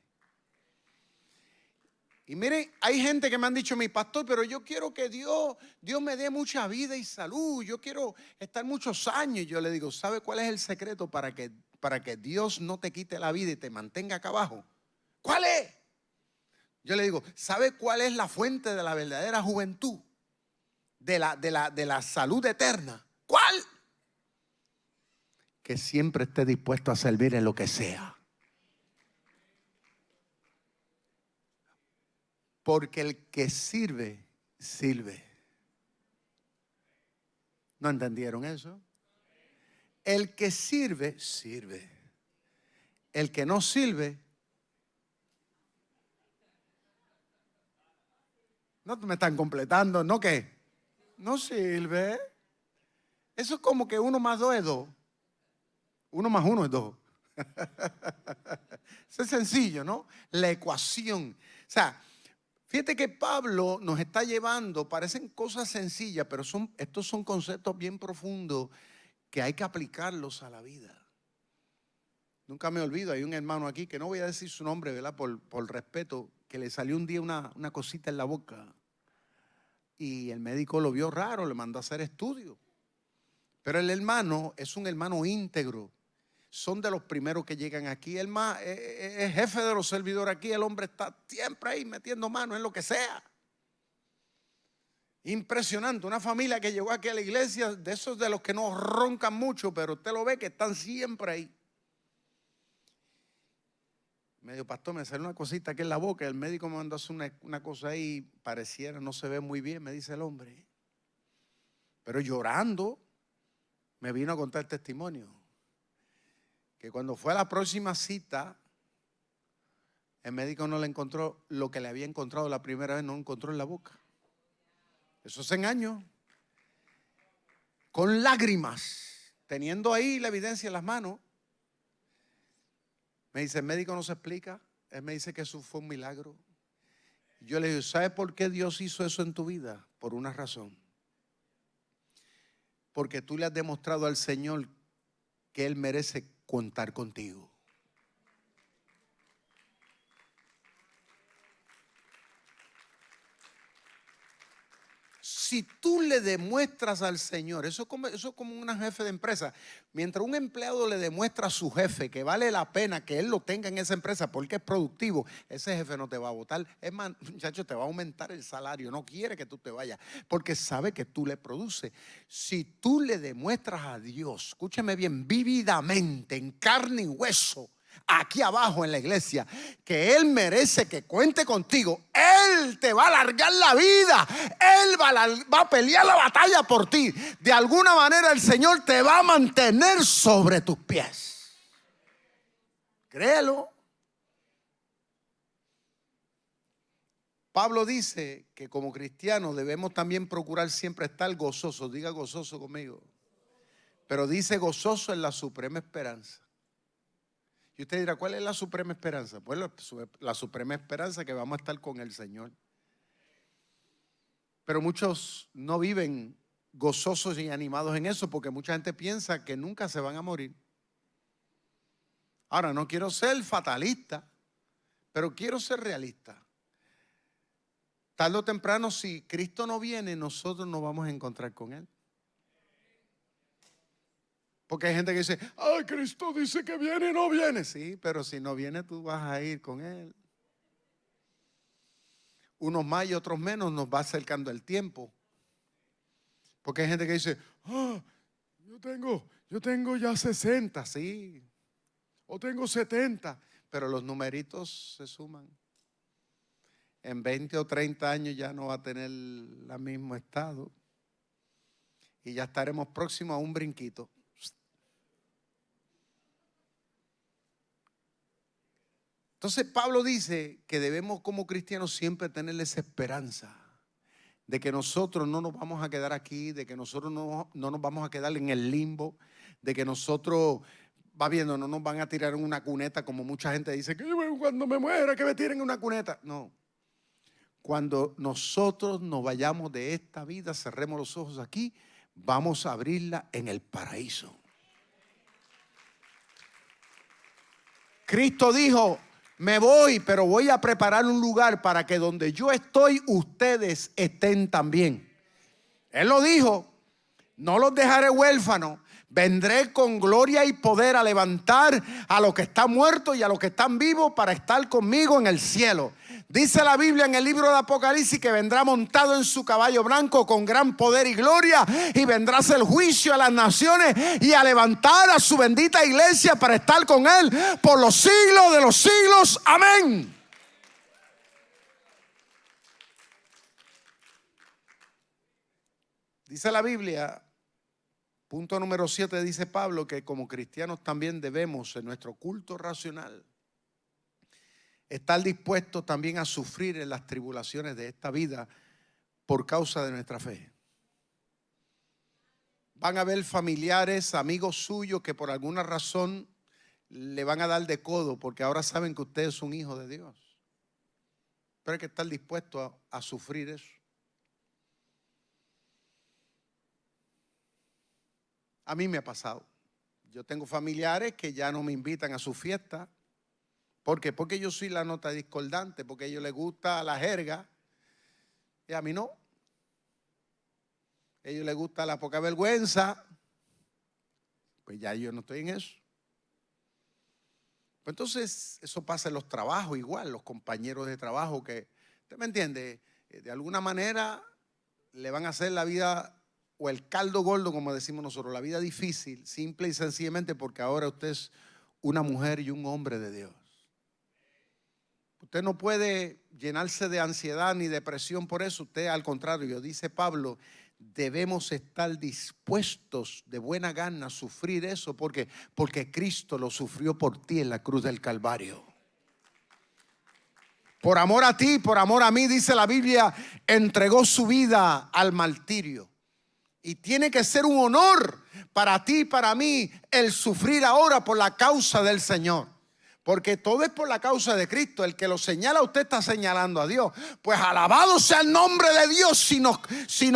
Y miren, hay gente que me han dicho, mi pastor, pero yo quiero que Dios me dé mucha vida y salud. Yo quiero estar muchos años. Y yo le digo, ¿sabe cuál es el secreto para que Dios no te quite la vida y te mantenga acá abajo? ¿Cuál es? Yo le digo, ¿sabe cuál es la fuente de la verdadera juventud? De la salud eterna. ¿Cuál? Que siempre esté dispuesto a servir en lo que sea. Porque el que sirve, sirve. ¿No entendieron eso? El que sirve, sirve. El que no sirve, no me están completando, ¿no qué? No sirve. Eso es como que 1 más 2 es 2. 1 más 1 es 2. Eso es sencillo, ¿no? La ecuación. O sea, fíjate que Pablo nos está llevando, parecen cosas sencillas, pero estos son conceptos bien profundos que hay que aplicarlos a la vida. Nunca me olvido, hay un hermano aquí que no voy a decir su nombre, ¿verdad? Por respeto, que le salió un día una cosita en la boca. Y el médico lo vio raro, le mandó a hacer estudios. Pero el hermano es un hermano íntegro. Son de los primeros que llegan aquí. Es jefe de los servidores aquí. El hombre está siempre ahí metiendo mano en lo que sea. Impresionante. Una familia que llegó aquí a la iglesia, de esos de los que no roncan mucho, pero usted lo ve que están siempre ahí. Me dijo, pastor, me salió una cosita aquí en la boca. El médico me mandó a hacer una cosa ahí, pareciera, no se ve muy bien, me dice el hombre. Pero llorando, me vino a contar el testimonio. Que cuando fue a la próxima cita, el médico no le encontró lo que le había encontrado la primera vez, no lo encontró en la boca. Eso es engaño. Con lágrimas, teniendo ahí la evidencia en las manos. Me dice, el médico no se explica. Él me dice que eso fue un milagro. Yo le digo, ¿sabes por qué Dios hizo eso en tu vida? Por una razón. Porque tú le has demostrado al Señor que Él merece contar contigo. Si tú le demuestras al Señor, eso es como un jefe de empresa. Mientras un empleado le demuestra a su jefe que vale la pena que él lo tenga en esa empresa porque es productivo, ese jefe no te va a votar. Es más, muchacho, te va a aumentar el salario. No quiere que tú te vayas porque sabe que tú le produces. Si tú le demuestras a Dios, escúcheme bien, vívidamente, en carne y hueso, aquí abajo en la iglesia, que Él merece que cuente contigo, Él te va a alargar la vida, Él va a pelear la batalla por ti. De alguna manera el Señor te va a mantener sobre tus pies. Créelo. Pablo dice que como cristianos debemos también procurar siempre estar gozosos. Diga gozoso conmigo. Pero dice gozoso en la suprema esperanza. Y usted dirá, ¿cuál es la suprema esperanza? Pues la suprema esperanza que vamos a estar con el Señor. Pero muchos no viven gozosos y animados en eso porque mucha gente piensa que nunca se van a morir. Ahora, no quiero ser fatalista, pero quiero ser realista. Tarde o temprano, si Cristo no viene, nosotros nos vamos a encontrar con Él. Porque hay gente que dice, ay, Cristo dice que viene y no viene. Sí, pero si no viene, tú vas a ir con Él. unos más y otros menos, nos va acercando el tiempo. Porque hay gente que dice, yo tengo ya 60, sí, o tengo 70, pero los numeritos se suman. En 20 o 30 años ya no va a tener el mismo estado y ya estaremos próximos a un brinquito. Entonces Pablo dice que debemos como cristianos siempre tener esa esperanza de que nosotros no nos vamos a quedar aquí, de que nosotros no nos vamos a quedar en el limbo, de que nosotros, va viendo, no nos van a tirar en una cuneta como mucha gente dice, que cuando me muera que me tiren en una cuneta. No. Cuando nosotros nos vayamos de esta vida, cerremos los ojos aquí, vamos a abrirla en el paraíso. Cristo dijo, me voy, pero voy a preparar un lugar para que donde yo estoy, ustedes estén también. Él lo dijo, no los dejaré huérfanos. Vendré con gloria y poder a levantar a los que están muertos y a los que están vivos para estar conmigo en el cielo. Dice la Biblia en el libro de Apocalipsis que vendrá montado en su caballo blanco con gran poder y gloria, y vendrá a hacer juicio a las naciones y a levantar a su bendita iglesia para estar con él por los siglos de los siglos. Amén. Dice la Biblia, punto número 7, dice Pablo, que como cristianos también debemos en nuestro culto racional estar dispuestos también a sufrir en las tribulaciones de esta vida por causa de nuestra fe. Van a haber familiares, amigos suyos que por alguna razón le van a dar de codo porque ahora saben que usted es un hijo de Dios. Pero hay que estar dispuesto a sufrir eso. A mí me ha pasado. Yo tengo familiares que ya no me invitan a su fiesta. ¿Por qué? Porque yo soy la nota discordante, porque a ellos les gusta la jerga y a mí no. A ellos les gusta la poca vergüenza. Pues ya yo no estoy en eso. Pues entonces eso pasa en los trabajos igual, los compañeros de trabajo que, ¿usted me entiende? De alguna manera le van a hacer la vida o el caldo gordo, como decimos nosotros, la vida difícil, simple y sencillamente porque ahora usted es una mujer y un hombre de Dios. Usted no puede llenarse de ansiedad ni depresión por eso. Usted, al contrario, dice Pablo, debemos estar dispuestos de buena gana a sufrir eso. Porque Cristo lo sufrió por ti en la cruz del Calvario. Por amor a ti, por amor a mí, dice la Biblia, entregó su vida al martirio. Y tiene que ser un honor para ti y para mí el sufrir ahora por la causa del Señor. Porque todo es por la causa de Cristo. El que lo señala, usted está señalando a Dios. Pues alabado sea el nombre de Dios si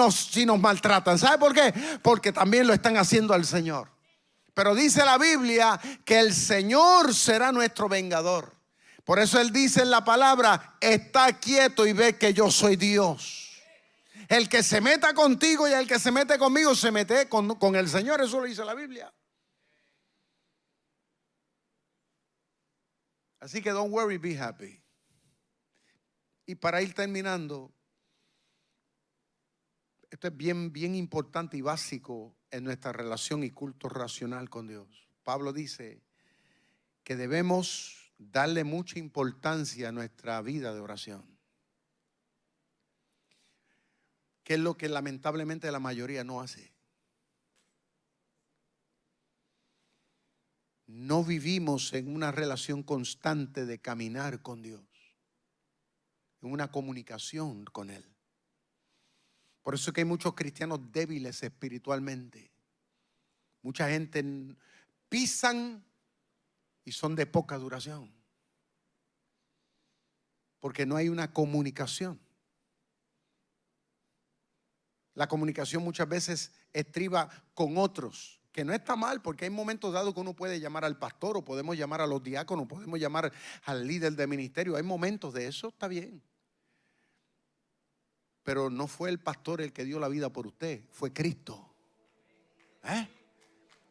nos maltratan. ¿Sabe por qué? Porque también lo están haciendo al Señor. Pero dice la Biblia que el Señor será nuestro vengador. Por eso Él dice en la palabra, está quieto y ve que yo soy Dios. El que se meta contigo y el que se mete conmigo se mete con el Señor. Eso lo dice la Biblia. Así que don't worry, be happy. Y para ir terminando, esto es bien importante y básico en nuestra relación y culto racional con Dios. Pablo dice que debemos darle mucha importancia a nuestra vida de oración. Que es lo que lamentablemente la mayoría no hace. No vivimos en una relación constante de caminar con Dios, en una comunicación con Él. Por eso es que hay muchos cristianos débiles espiritualmente. Mucha gente pisan y son de poca duración, porque no hay una comunicación. La comunicación muchas veces estriba con otros, que no está mal, porque hay momentos dados que uno puede llamar al pastor, o podemos llamar a los diáconos, podemos llamar al líder de ministerio. Hay momentos de eso, está bien. Pero no fue el pastor el que dio la vida por usted, fue Cristo.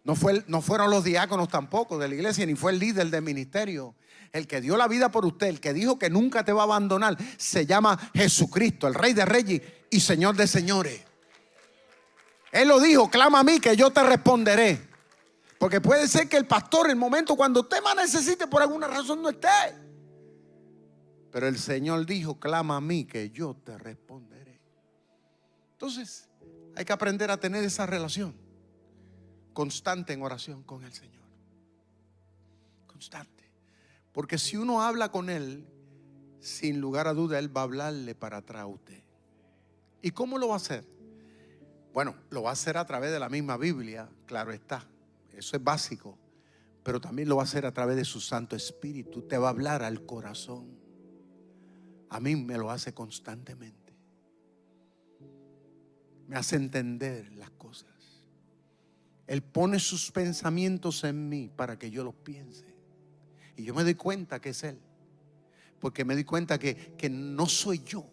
No fueron los diáconos tampoco de la iglesia, ni fue el líder del ministerio. El que dio la vida por usted, el que dijo que nunca te va a abandonar, se llama Jesucristo, el Rey de Reyes y Señor de Señores. Él lo dijo: clama a mí que yo te responderé. Porque puede ser que el pastor, en el momento cuando usted más necesite, por alguna razón no esté. Pero el Señor dijo: clama a mí que yo te responderé. Entonces hay que aprender a tener esa relación constante en oración con el Señor. Constante. Porque si uno habla con Él, sin lugar a duda Él va a hablarle para atrás a usted. ¿Y cómo lo va a hacer? Bueno, lo va a hacer a través de la misma Biblia, claro está. Eso es básico. Pero también lo va a hacer a través de su Santo Espíritu. Te va a hablar al corazón. A mí me lo hace constantemente. Me hace entender las cosas. Él pone sus pensamientos en mí para que yo los piense. Y yo me doy cuenta que es Él. Porque me doy cuenta que no soy yo.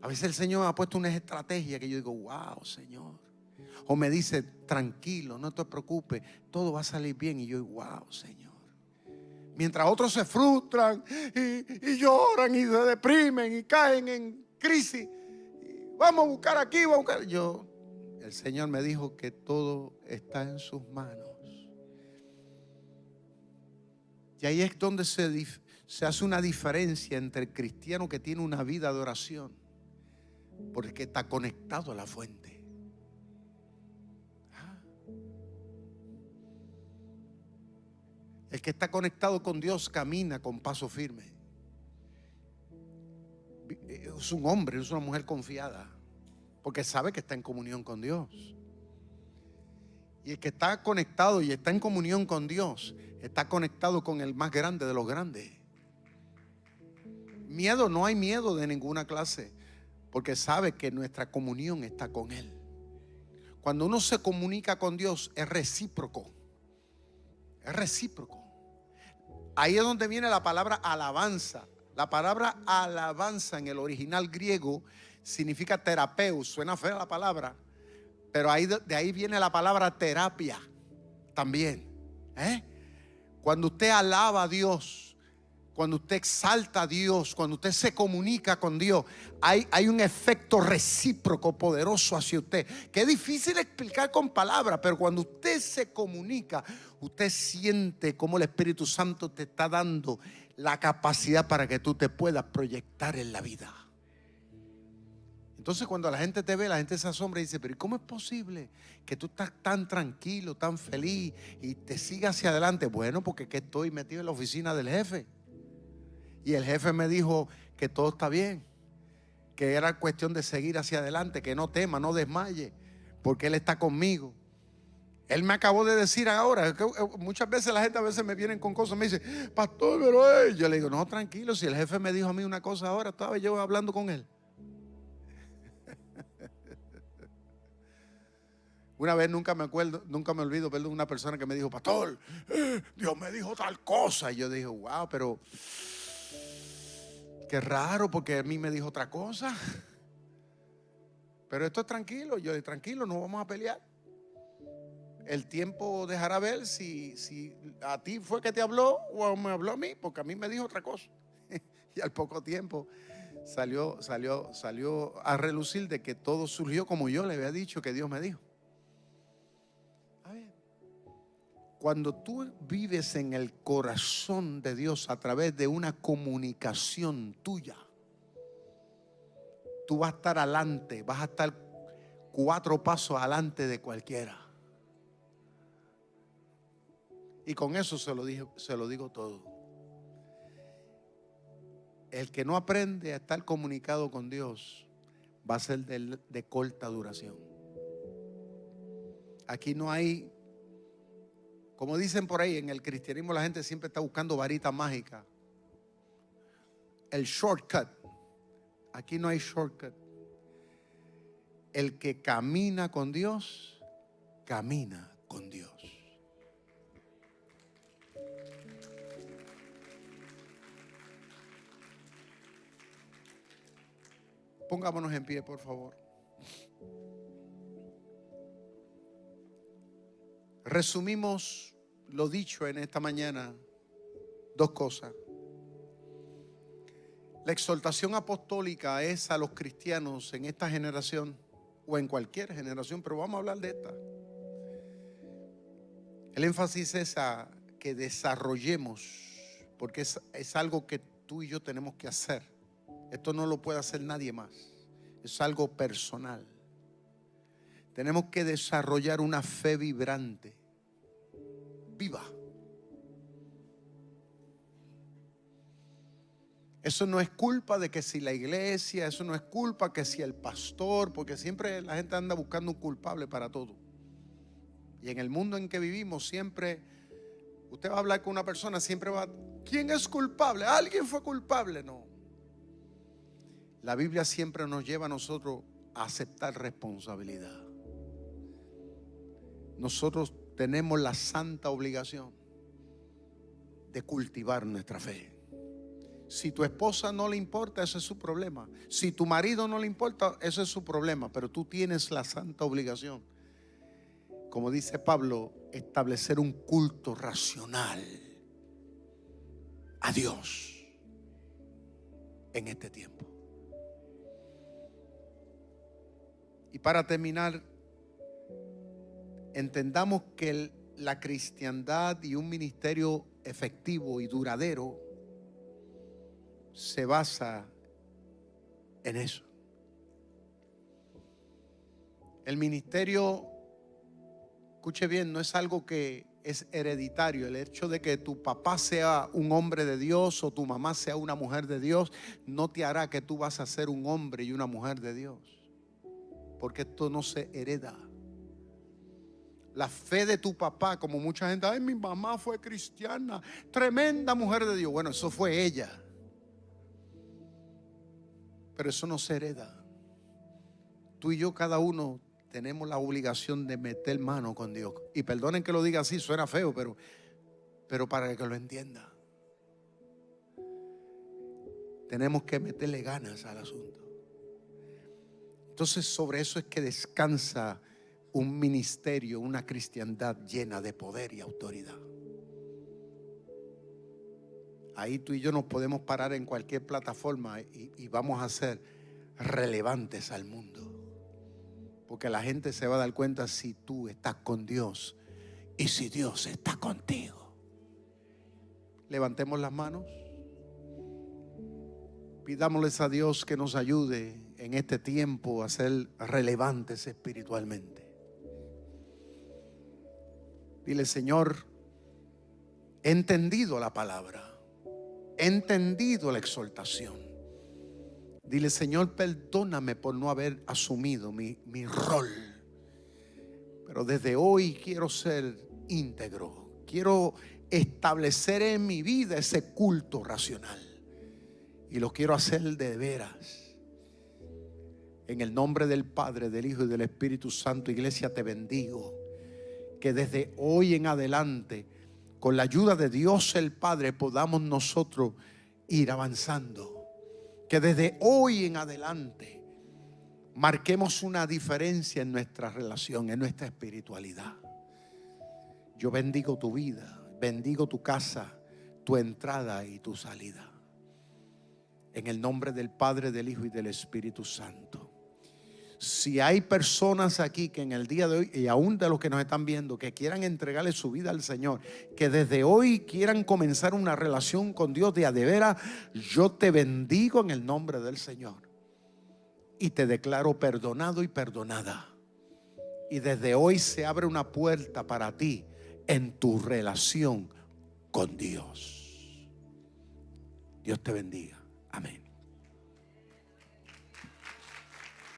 A veces el Señor me ha puesto una estrategia que yo digo: wow, Señor. O me dice: tranquilo, no te preocupes, todo va a salir bien. Y yo digo: wow, Señor. Mientras otros se frustran y lloran y se deprimen y caen en crisis. Vamos a buscar aquí, vamos a buscar. El Señor me dijo que todo está en sus manos. Y ahí es donde se hace una diferencia entre el cristiano que tiene una vida de oración, porque está conectado a la fuente. El que está conectado con Dios camina con paso firme. Es un hombre, es una mujer confiada, porque sabe que está en comunión con Dios. Y el que está conectado y está en comunión con Dios, está conectado con el más grande de los grandes. Miedo, no hay miedo de ninguna clase, porque sabe que nuestra comunión está con Él. Cuando uno se comunica con Dios, es recíproco. Es recíproco. Ahí es donde viene la palabra alabanza. La palabra alabanza en el original griego significa terapeus. Suena fea la palabra, pero de ahí viene la palabra terapia también. Cuando usted alaba a Dios, cuando usted exalta a Dios, cuando usted se comunica con Dios, hay un efecto recíproco poderoso hacia usted, que es difícil explicar con palabras, pero cuando usted se comunica, usted siente cómo el Espíritu Santo te está dando la capacidad para que tú te puedas proyectar en la vida. Entonces cuando la gente te ve, la gente se asombra y dice: pero ¿cómo es posible que tú estás tan tranquilo, tan feliz y te sigas hacia adelante? Bueno, porque que estoy metido en la oficina del jefe. Y el jefe me dijo que todo está bien, que era cuestión de seguir hacia adelante, que no tema, no desmaye, porque Él está conmigo. Él me acabó de decir ahora, que muchas veces la gente a veces me vienen con cosas, me dice: pastor, pero yo le digo: no, tranquilo, si el jefe me dijo a mí una cosa ahora, estaba yo hablando con él. Una vez nunca me olvido, una persona que me dijo: pastor, Dios me dijo tal cosa. Y yo dije: wow, pero qué raro, porque a mí me dijo otra cosa. Pero esto es tranquilo. Yo le dije: tranquilo, no vamos a pelear. El tiempo dejará ver si a ti fue que te habló o me habló a mí, porque a mí me dijo otra cosa. Y al poco tiempo salió a relucir de que todo surgió como yo le había dicho que Dios me dijo. A ver, cuando tú vives en el corazón de Dios a través de una comunicación tuya, tú vas a estar adelante, vas a estar 4 pasos adelante de cualquiera. Y con eso se lo digo todo. El que no aprende a estar comunicado con Dios va a ser de corta duración. Aquí no hay, como dicen por ahí, en el cristianismo la gente siempre está buscando varita mágica. El shortcut. Aquí no hay shortcut. El que camina con Dios, camina con Dios. Pongámonos en pie, por favor. Resumimos lo dicho en esta mañana, dos cosas. La exhortación apostólica es a los cristianos en esta generación o en cualquier generación, pero vamos a hablar de esta. El énfasis es a que desarrollemos, porque es algo que tú y yo tenemos que hacer. Esto no lo puede hacer nadie más. Es algo personal. Tenemos que desarrollar una fe vibrante, viva. Eso no es culpa de que si la iglesia, eso no es culpa que si el pastor, porque siempre la gente anda buscando un culpable para todo. Y en el mundo en que vivimos siempre, usted va a hablar con una persona, siempre va, ¿quién es culpable? ¿Alguien fue culpable? No. La Biblia siempre nos lleva a nosotros a aceptar responsabilidad. Nosotros tenemos la santa obligación de cultivar nuestra fe. Si tu esposa no le importa, ese es su problema. Si tu marido no le importa, ese es su problema. Pero tú tienes la santa obligación, como dice Pablo, establecer un culto racional a Dios en este tiempo. Y para terminar, entendamos que la cristiandad y un ministerio efectivo y duradero se basa en eso. El ministerio, escuche bien, no es algo que es hereditario. El hecho de que tu papá sea un hombre de Dios o tu mamá sea una mujer de Dios no te hará que tú vas a ser un hombre y una mujer de Dios, porque esto no se hereda. La fe de tu papá, como mucha gente, ay, mi mamá fue cristiana, tremenda mujer de Dios. Bueno, eso fue ella, pero eso no se hereda. Tú y yo, cada uno, tenemos la obligación de meter mano con Dios. Y perdonen que lo diga así, suena feo, pero para que lo entienda, tenemos que meterle ganas al asunto. Entonces, sobre eso es que descansa un ministerio, una cristiandad llena de poder y autoridad. Ahí tú y yo nos podemos parar en cualquier plataforma y vamos a ser relevantes al mundo, porque la gente se va a dar cuenta si tú estás con Dios y si Dios está contigo. Levantemos las manos, pidámosles a Dios que nos ayude en este tiempo a ser relevantes espiritualmente. Dile: Señor, he entendido la palabra, he entendido la exhortación. Dile: Señor, perdóname por no haber asumido mi rol, pero desde hoy quiero ser íntegro. Quiero establecer en mi vida ese culto racional y lo quiero hacer de veras. En el nombre del Padre, del Hijo y del Espíritu Santo, iglesia, te bendigo. Que desde hoy en adelante, con la ayuda de Dios el Padre, podamos nosotros ir avanzando. Que desde hoy en adelante marquemos una diferencia en nuestra relación, en nuestra espiritualidad. Yo bendigo tu vida, bendigo tu casa, tu entrada y tu salida. En el nombre del Padre, del Hijo y del Espíritu Santo. Si hay personas aquí que en el día de hoy, y aún de los que nos están viendo, que quieran entregarle su vida al Señor, que desde hoy quieran comenzar una relación con Dios de a de veras, yo te bendigo en el nombre del Señor y te declaro perdonado y perdonada. Y desde hoy se abre una puerta para ti en tu relación con Dios. Dios te bendiga. Amén.